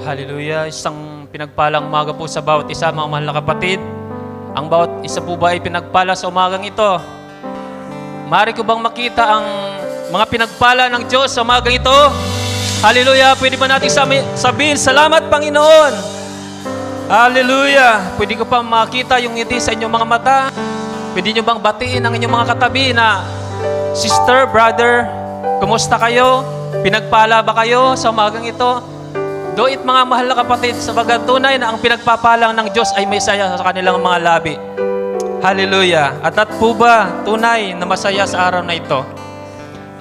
Hallelujah. Isang pinagpalang umaga po sa bawat isa, mga mahal na kapatid. Ang bawat isa po ba ay pinagpala sa umagang ito? Maaari ko bang makita ang mga pinagpala ng Diyos sa umagang ito? Hallelujah. Pwede ba natin sabihin, salamat Panginoon? Hallelujah. Pwede ko pa makita yung ngiti sa inyong mga mata? Pwede nyo bang batiin ang inyong mga katabi na, sister, brother, kumusta kayo? Pinagpala ba kayo sa umagang ito? Do it mga mahal na kapatid, sabagat tunay na ang pinagpapalang ng Diyos ay may saya sa kanilang mga labi. Hallelujah. At po ba tunay na masaya sa araw na ito?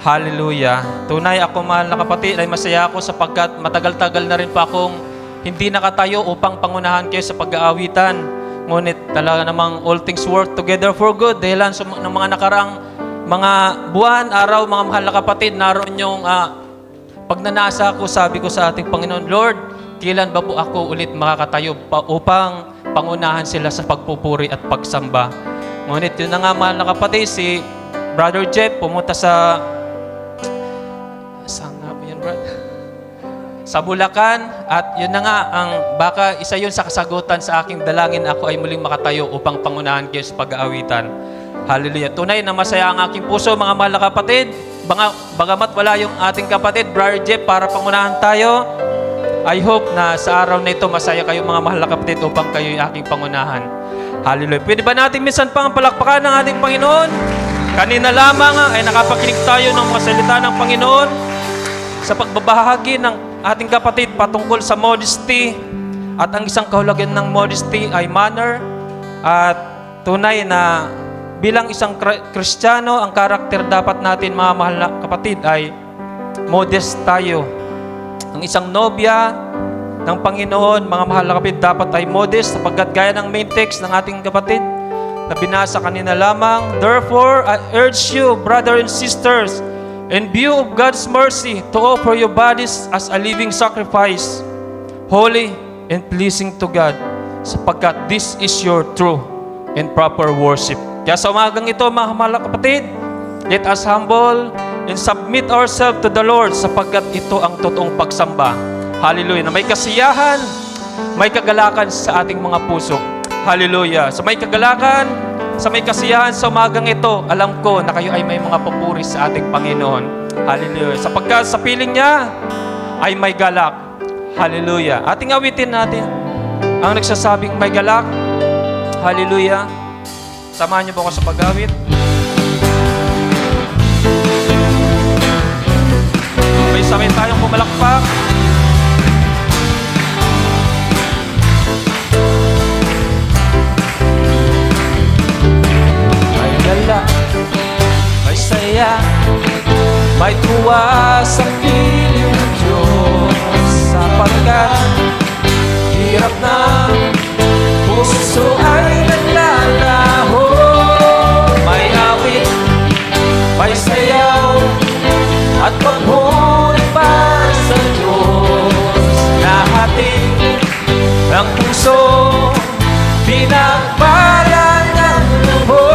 Hallelujah. Tunay ako mahal na kapatid ay masaya ako sapagkat matagal-tagal na rin pa akong hindi nakatayo upang pangunahan kayo sa pag-aawitan. Ngunit talaga namang all things work together for good. Dahilan sa ng mga nakaraang mga buwan, araw, mga mahal na kapatid, naroon yung pagnanasa ko, sabi ko sa ating Panginoon, Lord, kailan ba po ako ulit makakatayo upang pangunahan sila sa pagpupuri at pagsamba? Ngunit yun na nga, mahal na kapatid, si Brother Jeff pumunta sa Bulacan, at yun na nga, baka isa yun sa kasagutan sa aking dalangin, ako ay muling makatayo upang pangunahan kayo sa pag-aawitan. Hallelujah. Tunay na masaya ang aking puso, mga mahal na kapatid. Bagamat wala yung ating kapatid, Brother Jeff, para pangunahan tayo, I hope na sa araw na ito, masaya kayo mga mahal na kapatid upang kayo yung aking pangunahan. Hallelujah. Pwede ba natin minsan pang palakpakan ng ating Panginoon? Kanina lamang ay nakapakinig tayo ng masalita ng Panginoon sa pagbabahagi ng ating kapatid patungkol sa modesty. At ang isang kahulugan ng modesty ay manner. At tunay na bilang isang Kristiyano, ang karakter dapat natin, mga mahal na kapatid, ay modest tayo. Ang isang nobya ng Panginoon, mga mahal na kapatid, dapat ay modest sapagkat gaya ng main text ng ating kapatid na binasa kanina lamang, therefore, I urge you, brothers and sisters, in view of God's mercy, to offer your bodies as a living sacrifice, holy and pleasing to God, sapagkat this is your true and proper worship. Kaya sa umagang ito, mga mahal na kapatid, let us humble and submit ourselves to the Lord sapagkat ito ang totoong pagsamba. Hallelujah. Na may kasiyahan, may kagalakan sa ating mga puso. Hallelujah. Sa may kagalakan, sa may kasiyahan sa umagang ito, alam ko na kayo ay may mga papuri sa ating Panginoon. Hallelujah. Sapagkat sa piling niya ay may galak. Hallelujah. Ating awitin natin ang nagsasabing may galak. Hallelujah. Samahan niyo po ako sa pag-awit. May sabay tayong pumalakpak. May gala, may saya, may tuwa sa piling ng Diyos, sapagkat hirap na puso ay naglalaho. May awit, may sayaw, at paghuli para sa Diyos. Lahating ang puso, pinagpala ng lubos.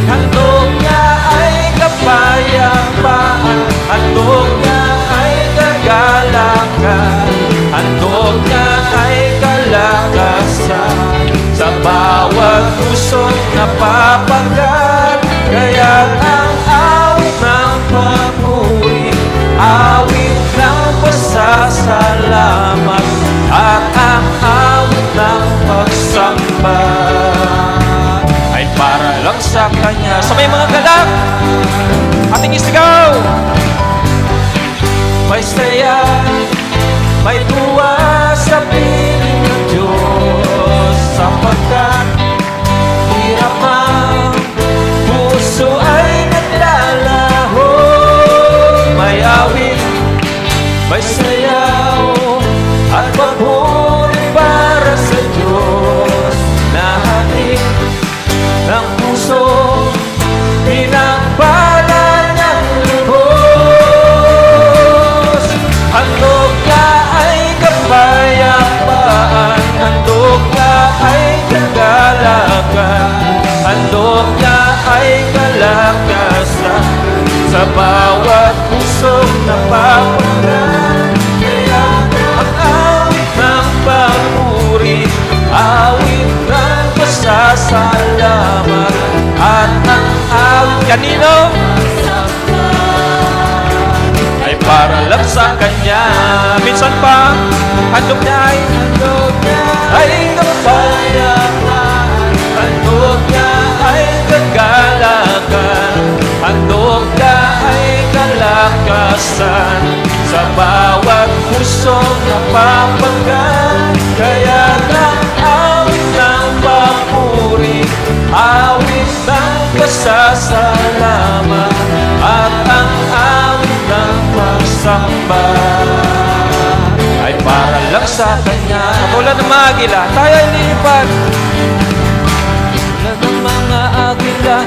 Handog niya ay kapayapaan, handog niya ay kagalakan, handog niya ay kalakasan sa bawat pusong napapagat. Kaya ang awit ng papuri, awit ng pasasalamat, at ang awit ng pagsamba ay para lang sa Kanya. Sa may mga galak, ating isigaw. May saya, may tuwa sa piling ng Diyos, sapagkat hirap ang puso ay naglalaho. May awit, may sayaw, at paghuli para sa Diyos. Lahating ng puso, pinagpala ng lubos. Handog ka ay kapayapaan, handog ka ay kagalakan, handog niya ay kalakasan sa bawat pusong napapagat. Kanino? Ay para lang sa Kanya. Minsan pa, handog niya ay kapayapaan. Handog niya ay kagalakan. Handog niya ay kalakasan. Sa bawat pusong napapagal. Kaya ng awit ng papuri, awit ng pasasalamat, at ang awit ng pagsamba ay para lang sa Kanya. Katulad ng mga agila, tayo ay lilipad. Katulad ng mga agila,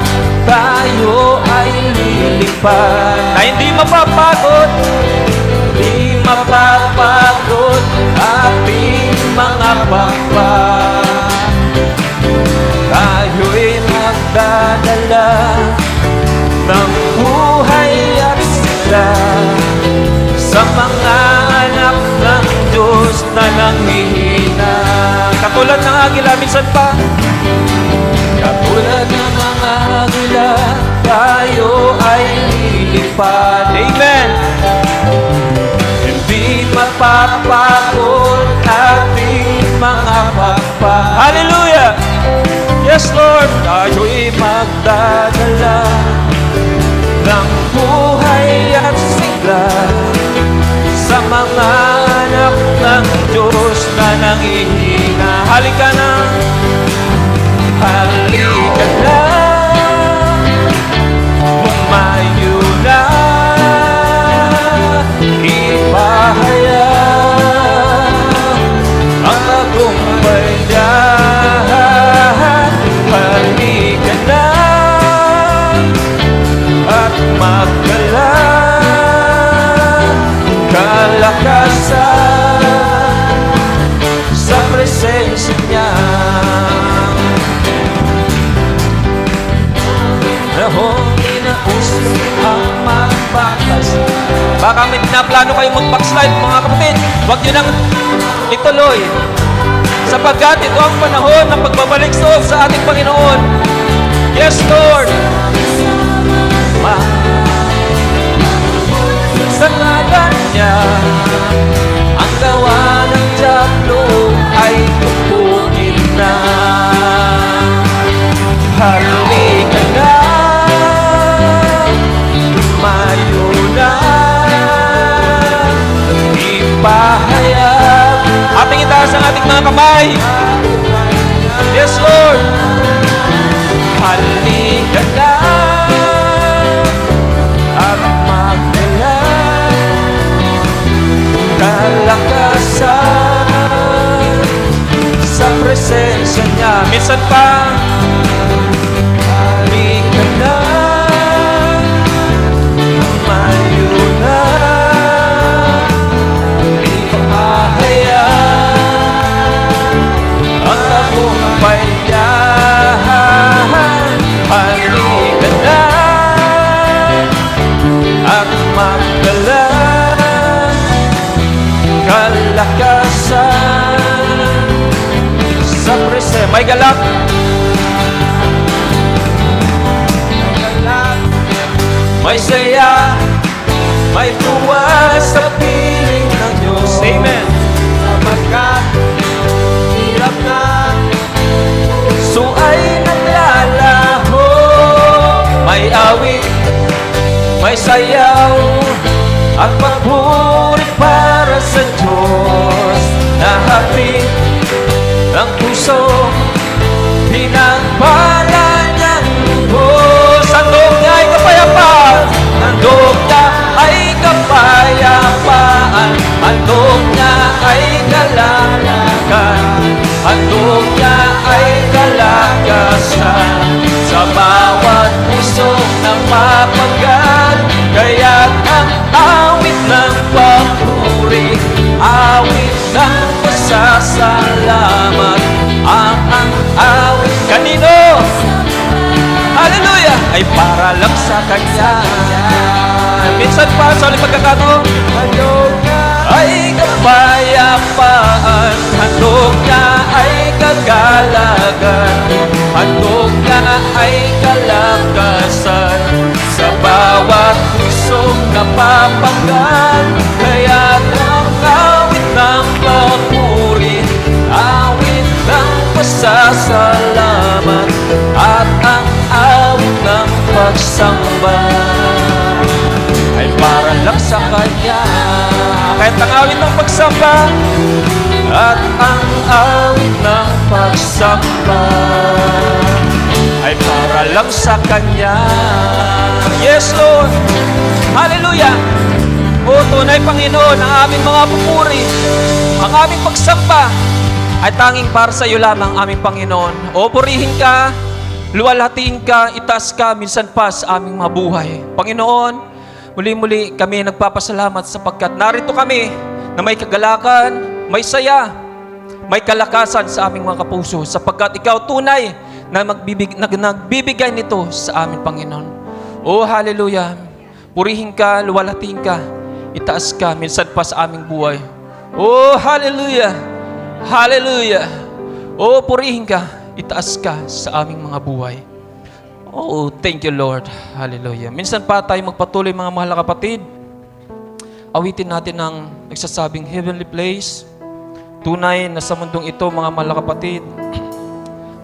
tayo ay lilipad. Na hindi mapapagod, hindi mapapagod ating mga pakpak. Tayo'y magdadala ng buhay at sigla sa mga anak ng Diyos na nanghihina. Katulad ng agila, minsan pa. Katulad ng mga agila, tayo ay lilipad. Amen. Hindi mapapagod ating mga pakpak. Hallelujah! Yes, Lord! Tayo'y magdadala ng buhay at sigla sa mga anak ng Diyos na nanghihina. Halika na! Halika na! Lumayo na! Ipahayag ang tagumpay niya. Halika na at magdala kalakasan sa presensya niya. Nahong inausap ang magbakas. Baka may pinaplano kayong mag-backslide, mga kapatid. Huwag nyo nang ituloy, sapagkat ito ang panahon ng pagbabalik sa ating Panginoon. Yes, Lord. Sa ngalan niya, ang gawa ng dyablo ay tupugin na. Halika na, lumayo na, ipahayag. Ating itaas ang ating mga kamay. Yes, Lord. Halika na at magdala kalakasan sa presensya niya. Minsan pa, halika na, lumayo na, ipahayag ang tagumpay niya. Halika na at magdala kalakasan sa presensya. May galak. May saya, may tuwa sa piling ng Diyos. Amen. Sapagkat hirap na so ay naglalaho. May awit, may sayaw at papuri para sa Diyos. Nahatid ang puso, pinagpala niyang lubos. Handog niya ay kapayapaan, handog niya ay kapayapaan, handog niya ay kalalakan, handog niya ay kalakasan sa bawat pusong napapagal. Kaya't ang awit ng papuri, awit ng pasasalamat, ang awit kanino? Hallelujah! Ay para lang sa Kanya. Minsan pa sa ulit pagkakataon, handog niya ay kapayapaan, handog niya ay kagalagan, handog niya ay kalakasan nagpapagal, kaya't ang awit ng papuri, awit ng pasasalamat, at ang awit ng pagsamba ay para lang sa Kanya. Kahit ang awit ng pagsamba at ang awit ng pagsamba ay para lang sa Kanya. Yes, Lord. Hallelujah. O tunay, Panginoon, ang aming mga pupuri, ang aming pagsamba ay tanging para sa iyo lamang, aming Panginoon. O purihin ka, luwalhatiin ka, itaas ka, minsan pa sa aming mga buhay. Panginoon, muli-muli kami nagpapasalamat sapagkat narito kami na may kagalakan, may saya, may kalakasan sa aming mga kapuso sapagkat ikaw tunay na nagbibigay nito sa amin, Panginoon. Oh, hallelujah. Purihin ka, luwalhatiin ka, itaas ka, minsan pa sa aming buhay. Oh, hallelujah. Hallelujah. Oh, purihin ka, itaas ka sa aming mga buhay. Oh, thank you, Lord. Hallelujah. Minsan pa tayo magpatuloy, mga mahal na kapatid. Awitin natin ang nagsasabing heavenly place. Tunay na sa mundong ito, mga mahal na kapatid,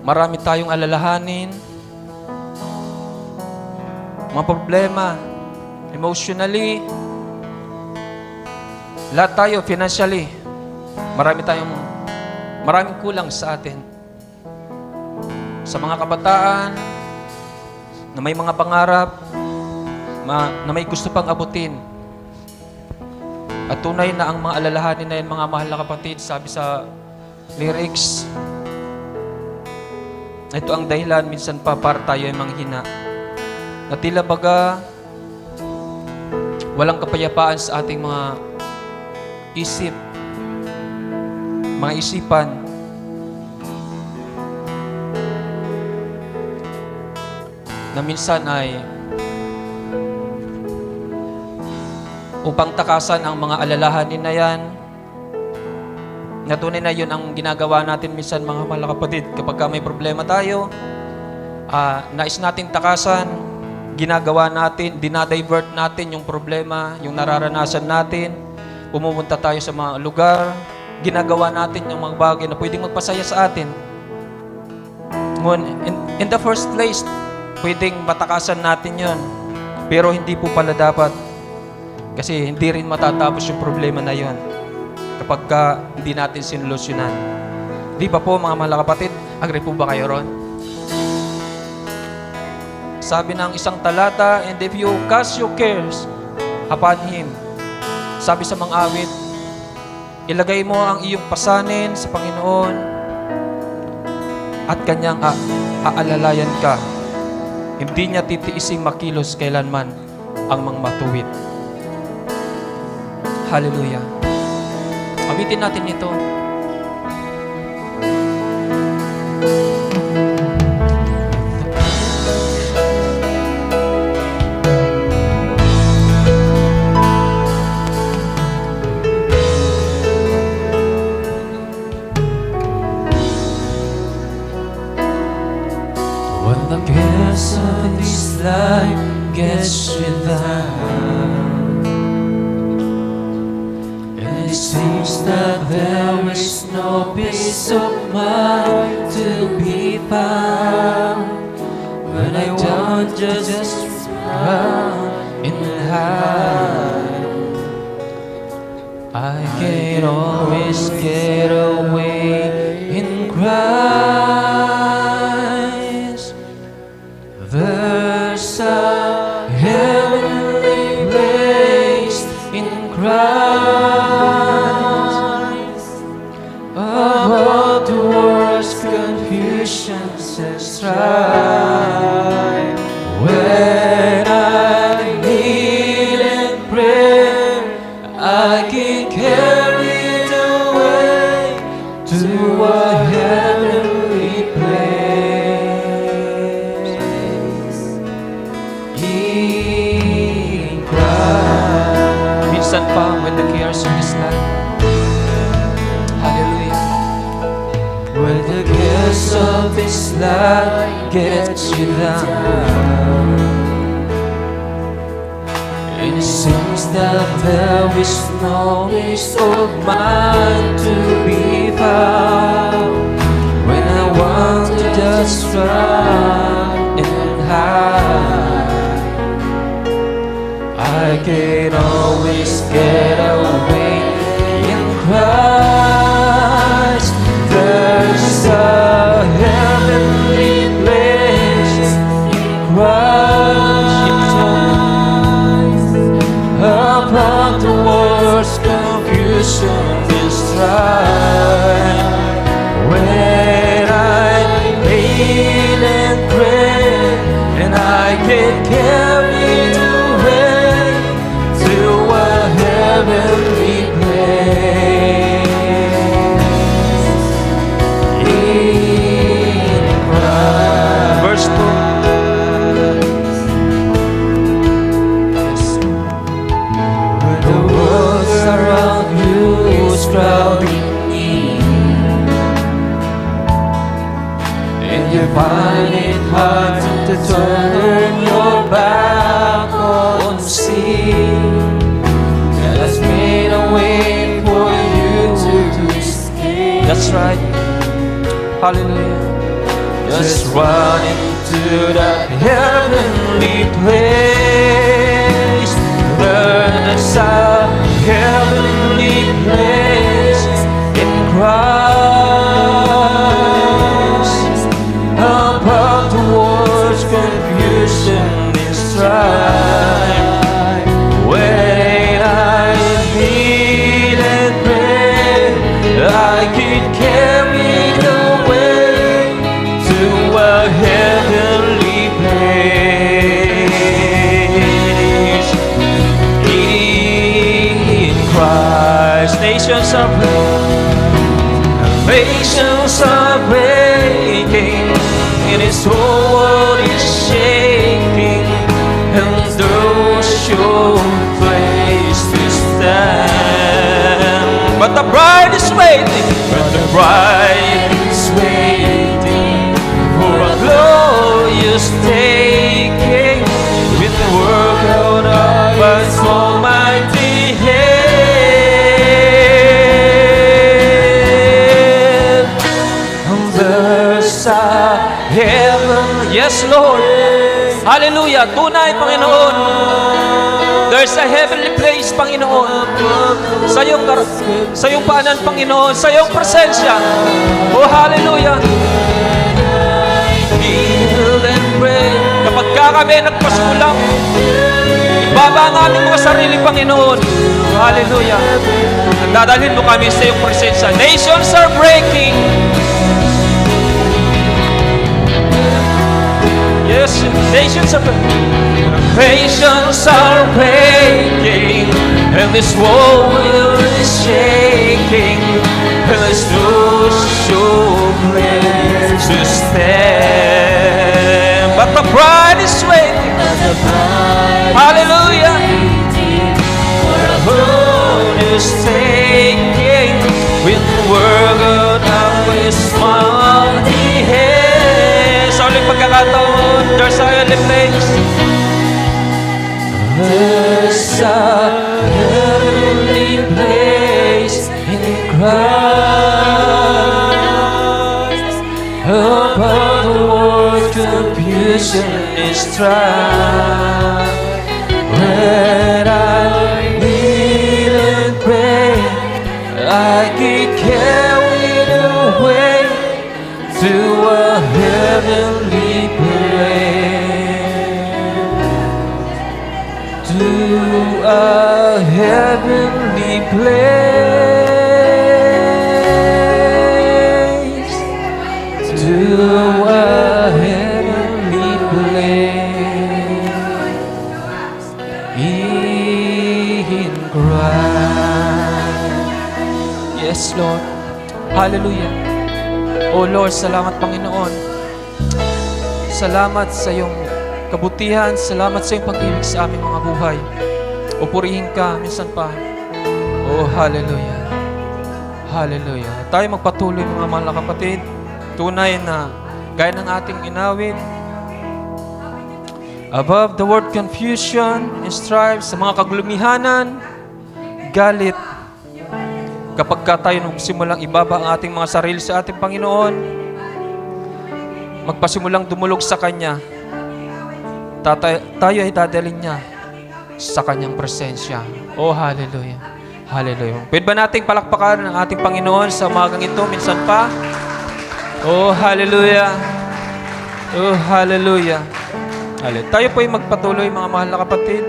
marami tayong alalahanin, mga problema, emotionally, lahat tayo, financially, maraming kulang sa atin. Sa mga kabataan, na may mga pangarap, na may gusto pang abutin. At tunay na ang mga alalahanin na yan, mga mahal na kapatid, sabi sa lyrics, ito ang dahilan minsan pa para tayo ay manghina. Na tila baga walang kapayapaan sa ating mga isip, mga isipan. Na minsan ay upang takasan ang mga alalahanin na yan, na tunay na yun ang ginagawa natin minsan, mga mahal na kapatid, kapag may problema tayo, nais natin takasan, ginagawa natin, dinadivert natin yung problema, yung nararanasan natin, pumupunta tayo sa mga lugar, ginagawa natin yung mga bagay na pwedeng magpasaya sa atin. In the first place, pwedeng matakasan natin yun, pero hindi po pala dapat. Kasi hindi rin matatapos yung problema na yon kapag hindi natin sinulusyonan. Di ba po, mga mahal na kapatid? Agree po ba kayo ron? Sabi ng isang talata, and if you cast your cares upon Him, sabi sa mga awit, ilagay mo ang iyong pasanin sa Panginoon at Kanyang aalalayan ka. Hindi niya titiising makilos kailanman ang mga matuwid. Hallelujah. Awitin natin ito. When the cares of this life gets you down, it seems that there is no peace of mind to be found. When I don't just run in hide, I can always get away in Christ. There's a heavenly place in Christ. Above the world's confusions and strife, when I kneel and pray, I get carried away to a heavenly place in Christ. Minsan pa, when the cares of this life, hallelujah, When the cares of this life gets you down, And it seems that there is no place of mine to be found. When I want to just run and hide, I can always get away in Christ. There's a heavenly place in Christ. Above the world's confusion and strife. When I kneel and pray, and I get carried away to a heavenly place in Christ. Verse 2. Yes. When the world around you is crowding in, and you find it hard to turn your back on sin, God has made a way for you to escape. That's right. Hallelujah. Just run into that heavenly place. There's a heavenly place in Christ. Above the world's confusion and strife. When I kneel and pray, I get carried away to a heavenly place in Christ. Nations are breaking, and His whole world is shaking, and there's your place to stand. But the bride is waiting. But the bride is waiting for a glorious taking, with the work out of His almighty hand. And there's a heaven, yes Lord, hallelujah, tunay Panginoon. There's a heavenly place, Panginoon, sa iyong paanan, Panginoon, sa iyong presensya. Oh, hallelujah. Kneel and pray. Kapag kami nagpasulang, ibaba ang aming mga sarili, Panginoon. Hallelujah. Dadalhin mo kami sa iyong presensya. Nations are breaking. Yes, nations are breaking. Nations are breaking, and this world is shaking, and there's no sure place to stand. But the bride is waiting. Hallelujah. The world is taking, with the word of His mighty hand. Sa ulit pagkakataon, there's a heavenly place. There's a heavenly place in Christ. Above the world's confusion and strife. When I kneel and pray, I get carried away to a heavenly place. To a heavenly place. To a heavenly place in Christ. Yes, Lord. Hallelujah. Oh Lord, salamat Panginoon. Salamat sa iyong kabutihan, salamat sa iyong pag-ibig sa aming mga buhay. O purihin ka minsan pa. Oh, hallelujah. Hallelujah. Tayo magpatuloy mga mahal na kapatid. Tunay na gaya ng ating inawit, Above the word confusion and strife, sa mga kagulumihanan, galit. Kapag ka tayo nung simulang ibaba ang ating mga sarili sa ating Panginoon, magpasimulang dumulog sa Kanya, tayo ay dadalhin niya sa Kanyang presensya. Oh, hallelujah. Hallelujah. Pwede ba nating palakpakan ang ating Panginoon sa umagang ito, minsan pa? Oh, hallelujah. Oh, hallelujah. Hallelujah. Tayo po ay magpatuloy, mga mahal na kapatid.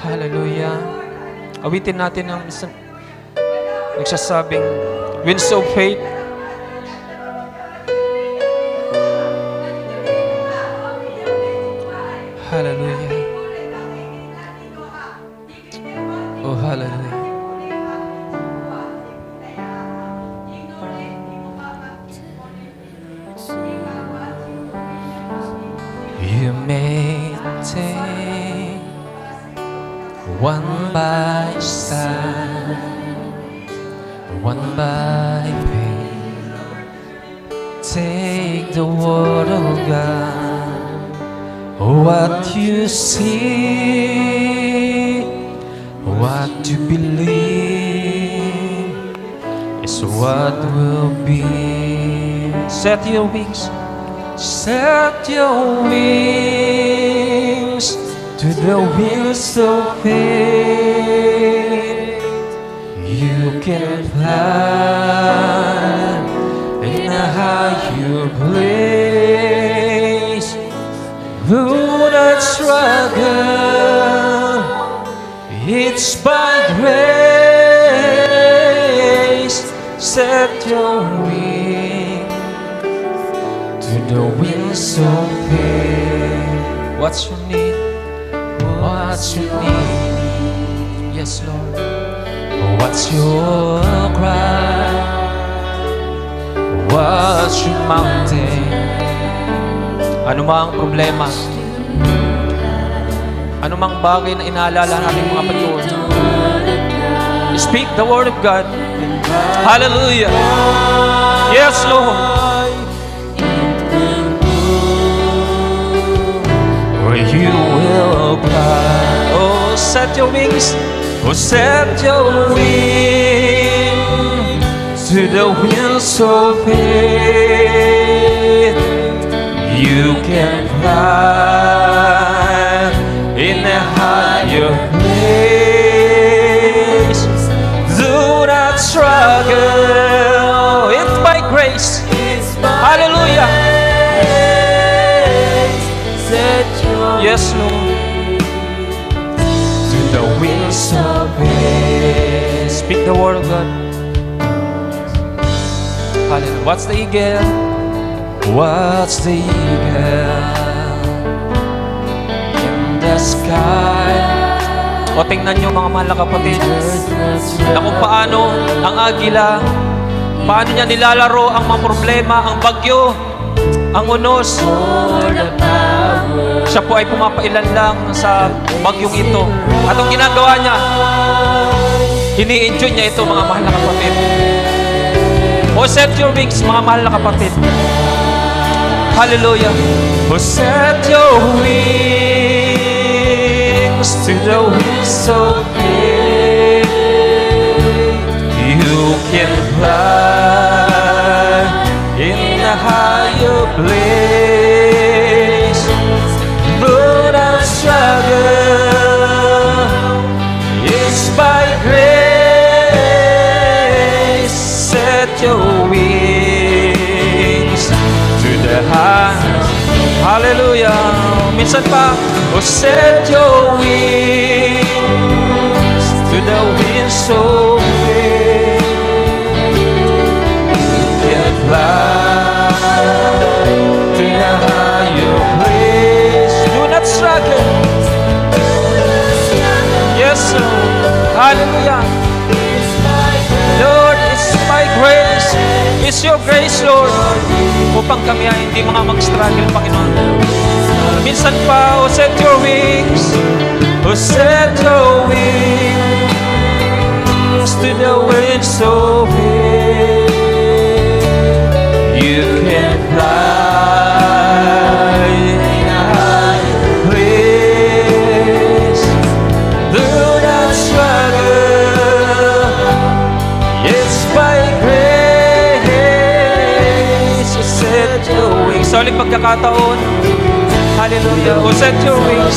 Hallelujah. Awitin natin ang isang nagsasabing, winds of faith. Hallelujah. Oh, hallelujah. You may take one by sight, one by faith. Take the word of God. What you see, what you believe is what will be. Set your wings. Set your wings to the wings of faith. You can fly in a higher place. Do not struggle, it's by grace. Set your wings to the wings of faith. What's your need? What's your need? Yes, Lord. What's your cry? What's your mountain? Ano mang problema? Ano mang bagay na inaalala natin mga patuloy? Speak the word of God. Hallelujah. Yes, Lord. Where you will fly. Oh, set your wings. Oh, set your wings to the wings of faith. You can fly in a higher place. Do not struggle. It's by grace. Hallelujah. Yes, Lord. To the wings of faith. Speak the word of God. Hallelujah. What's the eagle? What's the eagle in the sky? O tingnan nyo mga mahal na kapatid na kung paano ang agila, paano niya nilalaro ang mga problema, ang bagyo, ang unos. Siya po ay pumapailan lang sa bagyong ito. At ang ginagawa niya, ini-enjoy niya ito mga mahal na kapatid. O set your wings mga mahal na kapatid. Hallelujah. Oh, set your wings to the wings of faith. You can fly in a higher place. Do not struggle, it's by grace. Set your wings to the highest. Hallelujah. Minsan pa. Oh, set your wings to the winds of faith. You can fly to a higher place. Do not struggle. Yes, Lord. Hallelujah. Lord, it's by grace. It's your grace, Lord, upang kami ay hindi mga mag-struggle, Panginoon. Minsan pa, oh, set your wings. Oh, set your wings to the winds of faith. You can fly in a sa ulit pagkakataon. Hallelujah. O set your wings.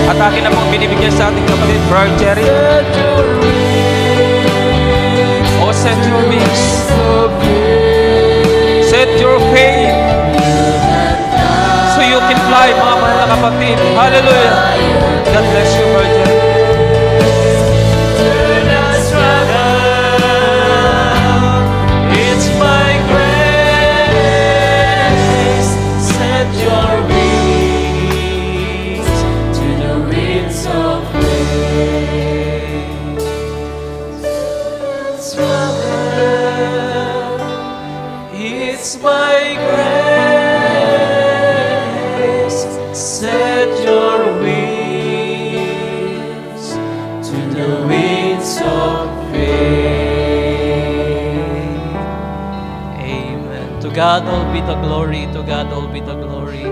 At akin na pong binibigyan sa ating kapatid, Brother Jerry. O set your wings. Set your faith. So you can fly, mga mahal na kapatid. Hallelujah. God bless you, Brother Jerry. It's my grace, set your wings to the winds of grace. It's my grace, set your wings to the winds of faith. Amen. To God all be the glory. To God all be the glory.